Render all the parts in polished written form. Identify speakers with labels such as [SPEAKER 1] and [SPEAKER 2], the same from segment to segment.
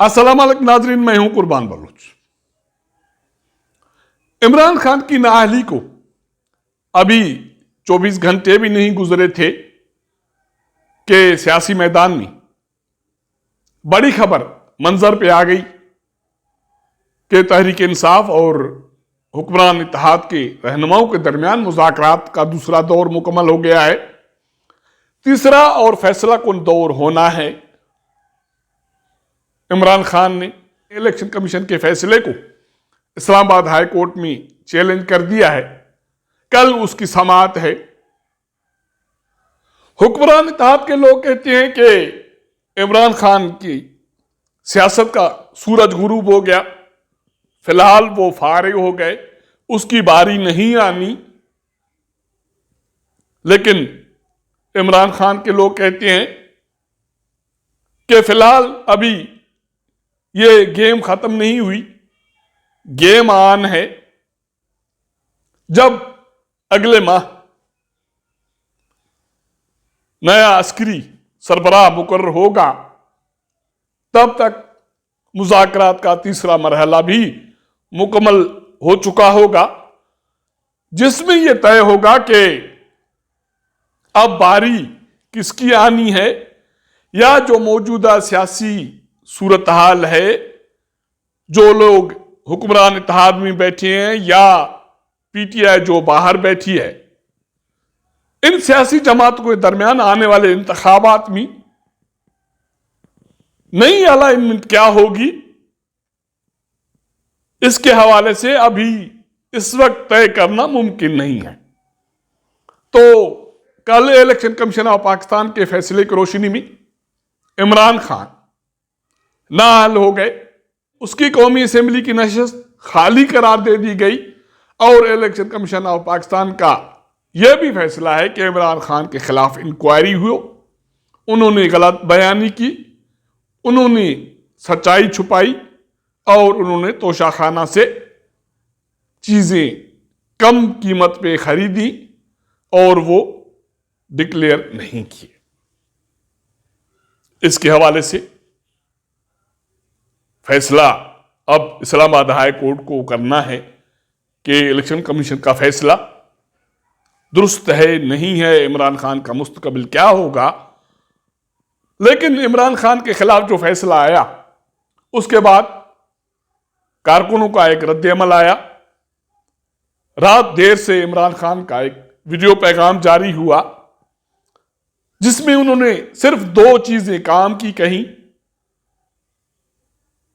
[SPEAKER 1] अस्सलाम वालेकुम नाजरीन, मैं हूं कुर्बान बलूच। इमरान खान की नाअहली को अभी 24 घंटे भी नहीं गुजरे थे कि सियासी मैदान में बड़ी खबर मंजर पे आ गई कि तहरीक इंसाफ और हुक्मरान इत्तेहाद के रहनुमाओं के दरमियान मुज़ाकरात का दूसरा दौर मुकम्मल हो गया है। तीसरा और फैसला कुन दौर होना है। इमरान खान ने इलेक्शन कमीशन के फैसले को इस्लामाबाद हाई कोर्ट में चैलेंज कर दिया है। कल उसकी समाअत है। हुक्मरान इत्तेहाद के लोग कहते हैं कि इमरान खान की सियासत का सूरज गुरूब हो गया, फिलहाल वो फारिग हो गए, उसकी बारी नहीं आनी। लेकिन इमरान खान के लोग कहते हैं कि फिलहाल अभी ये गेम खत्म नहीं हुई, गेम ऑन है। जब अगले माह नया अस्करी सरबराह मुकर्रर होगा तब तक मुज़ाकरात का तीसरा मरहला भी मुकम्मल हो चुका होगा, जिसमें यह तय होगा कि अब बारी किसकी आनी है, या जो मौजूदा सियासी सूरत हाल है, जो लोग हुक्मरान इत्तेहाद में बैठे हैं या पीटीआई जो बाहर बैठी है, इन सियासी जमातों के दरमियान आने वाले इंतखाबात में नई अलाइनमेंट क्या होगी, इसके हवाले से अभी इस वक्त तय करना मुमकिन नहीं है। तो कल इलेक्शन कमीशन ऑफ पाकिस्तान के फैसले की रोशनी में इमरान खान नाअहल हो गए, उसकी कौमी असेंबली की नशस्त खाली करार दे दी गई और इलेक्शन कमीशन ऑफ पाकिस्तान का यह भी फैसला है कि इमरान खान के खिलाफ इंक्वायरी हुई। उन्होंने गलत बयानी की, उन्होंने सच्चाई छुपाई और उन्होंने तोशाखाना से चीजें कम कीमत पे खरीदी और वो डिक्लेयर नहीं किए। इसके हवाले से फैसला अब इस्लामाबाद हाई कोर्ट को करना है कि इलेक्शन कमीशन का फैसला दुरुस्त है नहीं है, इमरान खान का मुस्तकबिल क्या होगा। लेकिन इमरान खान के खिलाफ जो फैसला आया उसके बाद कारकुनों का एक रद्द-ए-अमल आया। रात देर से इमरान खान का एक वीडियो पैगाम जारी हुआ जिसमें उन्होंने सिर्फ दो चीजें काम की कहीं।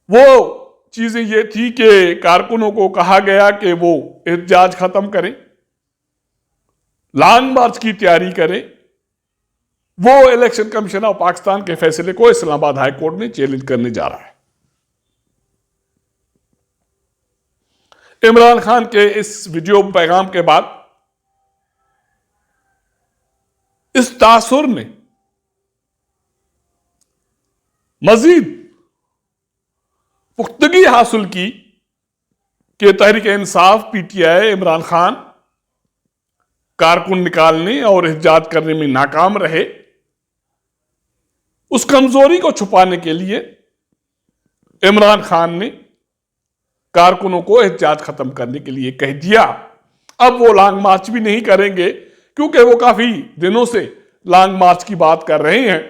[SPEAKER 1] वो चीजें ये थी कि कारकुनों को कहा गया कि वो एहतजाज खत्म करें, लॉन्ग मार्च की तैयारी करें। वो इलेक्शन कमीशन ऑफ पाकिस्तान के फैसले को इस्लामाबाद हाई कोर्ट में चैलेंज करने जा रहा है। इमरान खान के इस वीडियो पैगाम के बाद इस तासुर ने मजीद पुख्तगी हासिल की कि तहरीक इंसाफ पीटीआई इमरान खान कारकुन निकालने और एहतजाज करने में नाकाम रहे। उस कमजोरी को छुपाने के लिए इमरान खान ने कारकुनों को एहतजाज खत्म करने के लिए कह दिया। अब वो लॉन्ग मार्च भी नहीं करेंगे क्योंकि वो काफी दिनों से लॉन्ग मार्च की बात कर रहे हैं,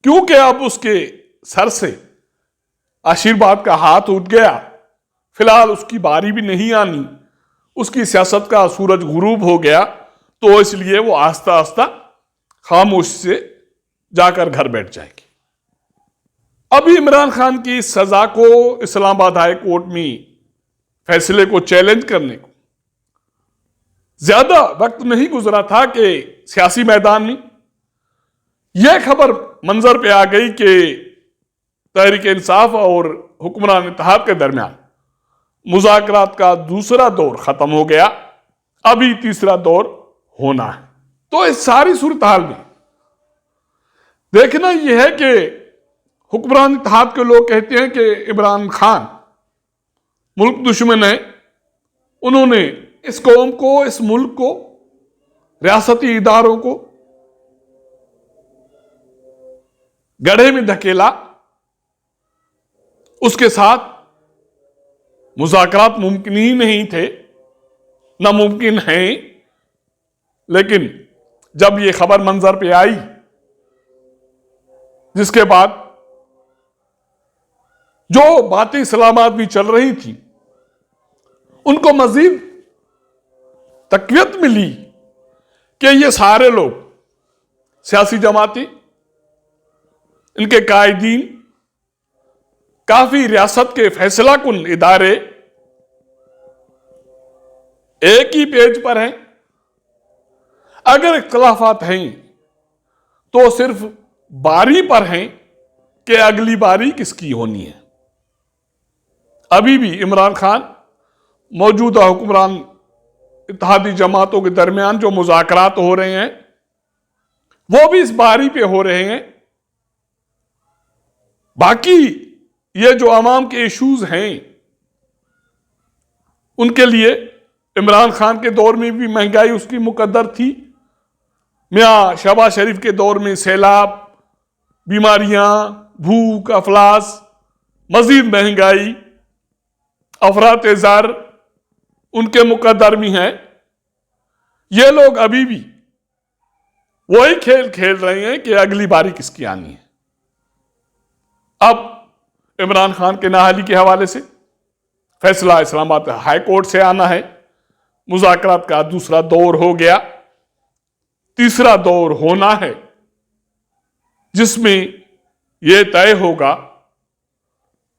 [SPEAKER 1] क्योंकि अब उसके सर से आशीर्वाद का हाथ उठ गया। फिलहाल उसकी बारी भी नहीं आनी, उसकी सियासत का सूरज गुरूब हो गया, तो इसलिए वो आस्ता आस्ता खामोश से जाकर घर बैठ जाएगी। अभी इमरान खान की सजा को इस्लामाबाद हाई कोर्ट में फैसले को चैलेंज करने को ज्यादा वक्त नहीं गुजरा था कि सियासी मैदान में यह खबर मंजर पे आ गई कि तहरीक इंसाफ और हुक्मरान इत्तेहाद के दरमियान मुज़ाकरात का दूसरा दौर खत्म हो गया, अभी तीसरा दौर होना है। तो इस सारी सूरत हाल में देखना यह है कि हुक्मरान इत्तेहाद के लोग कहते हैं कि इमरान खान मुल्क दुश्मन है। उन्होंने इस कौम को, इस मुल्क को, रियासती इदारों को गड्ढे में धकेला उसके साथ मुज़ाकरात मुमकिन ही नहीं थे, नामुमकिन हैं। लेकिन जब ये खबर मंजर पे आई, जिसके बाद जो बातें इस्लामाबाद भी चल रही थी, उनको मजीद तकवीत मिली कि ये सारे लोग सियासी जमातें, इनके कायदीन, काफी रियासत के फैसला कुन इदारे एक ही पेज पर हैं। अगर इख्तलाफात हैं तो सिर्फ बारी पर हैं कि अगली बारी किसकी होनी है। अभी भी इमरान खान मौजूदा हुक्मरान इत्तेहादी जमातों के दरमियान जो मुज़ाकरात हो रहे हैं, वो भी इस बारी पे हो रहे हैं। बाकी ये जो अवाम के इश्यूज हैं, उनके लिए इमरान खान के दौर में भी महंगाई उसकी मुकद्दर थी। मियां शहबाज शरीफ के दौर में सैलाब, बीमारियां, भूख, अफलास, मजीद महंगाई, अफरात ज़र उनके मुकद्दर में है। ये लोग अभी भी वही खेल खेल रहे हैं कि अगली बारी किसकी आनी है। अब इमरान खान के नाअहली के हवाले से फैसला इस्लामाबाद हाई कोर्ट से आना है। मुज़ाकरात का दूसरा दौर हो गया, तीसरा दौर होना है, जिसमें यह तय होगा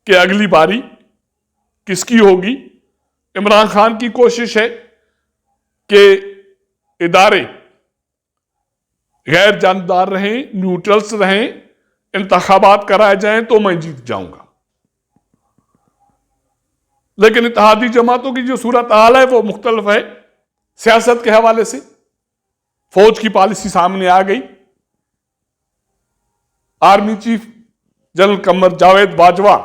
[SPEAKER 1] कि अगली बारी किसकी होगी। इमरान खान की कोशिश है कि इदारे गैर जानबदार रहें, न्यूट्रल्स रहें, इंतखाबात कराए जाएं तो मैं जीत जाऊंगा। लेकिन इत्तेहादी जमातों की जो सूरत हाल है वो मुख्तलिफ है। सियासत के हवाले से फौज की पॉलिसी सामने आ गई। Army chief general Qamar Javed Bajwa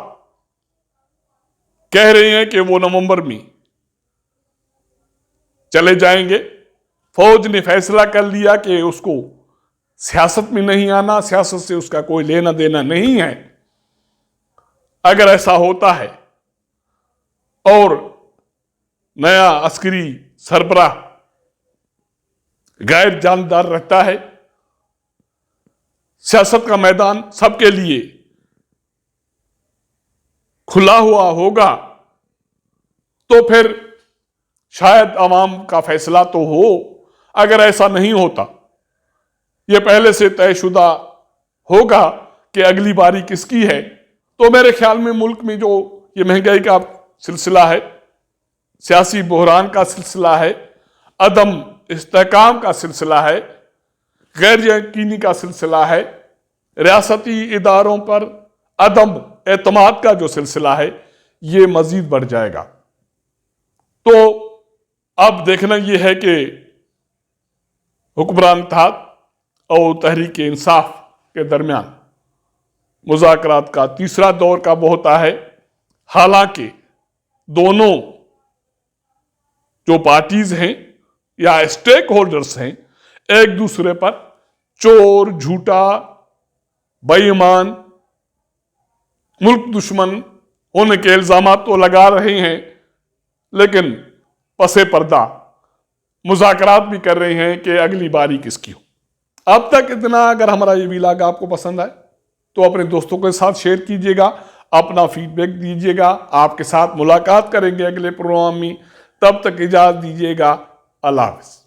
[SPEAKER 1] कह रहे हैं कि वो नवंबर में चले जाएंगे। फौज ने फैसला कर लिया कि उसको सियासत में नहीं आना, सियासत से उसका कोई लेना देना नहीं है। अगर ऐसा होता है और नया अस्करी सरबराह गैर जानबदार रहता है, सियासत का मैदान सबके लिए खुला हुआ होगा, तो फिर शायद अवाम का फैसला तो हो। अगर ऐसा नहीं होता, यह पहले से तयशुदा होगा कि अगली बारी किसकी है, तो मेरे ख्याल में मुल्क में जो ये महंगाई का सिलसिला है, सियासी बहरान का सिलसिला है, अदम इस्तेहकाम का सिलसिला है, गैर यकीनी का सिलसिला है, रियासती इदारों पर अदम एतमाद का जो सिलसिला है, ये मजीद बढ़ जाएगा। तो अब देखना यह है कि हुक्मरान इत्तेहाद और तहरीक इंसाफ के दरमियान मुज़ाकरात का तीसरा दौर कब होता है। हालांकि दोनों जो पार्टीज हैं या स्टेक होल्डर्स हैं, एक दूसरे पर चोर, झूठा, बेईमान, मुल्क दुश्मन होने के इल्जाम तो लगा रहे हैं, लेकिन पसे पर्दा मुज़ाकरात भी कर रहे हैं कि अगली बारी किसकी हो। अब तक इतना। अगर हमारा ये व्लॉग आपको पसंद आए तो अपने दोस्तों के साथ शेयर कीजिएगा, अपना फीडबैक दीजिएगा। आपके साथ मुलाकात करेंगे अगले प्रोग्राम में। तब तक इजाज़त दीजिएगा। अल्लाह हाफ़िज़।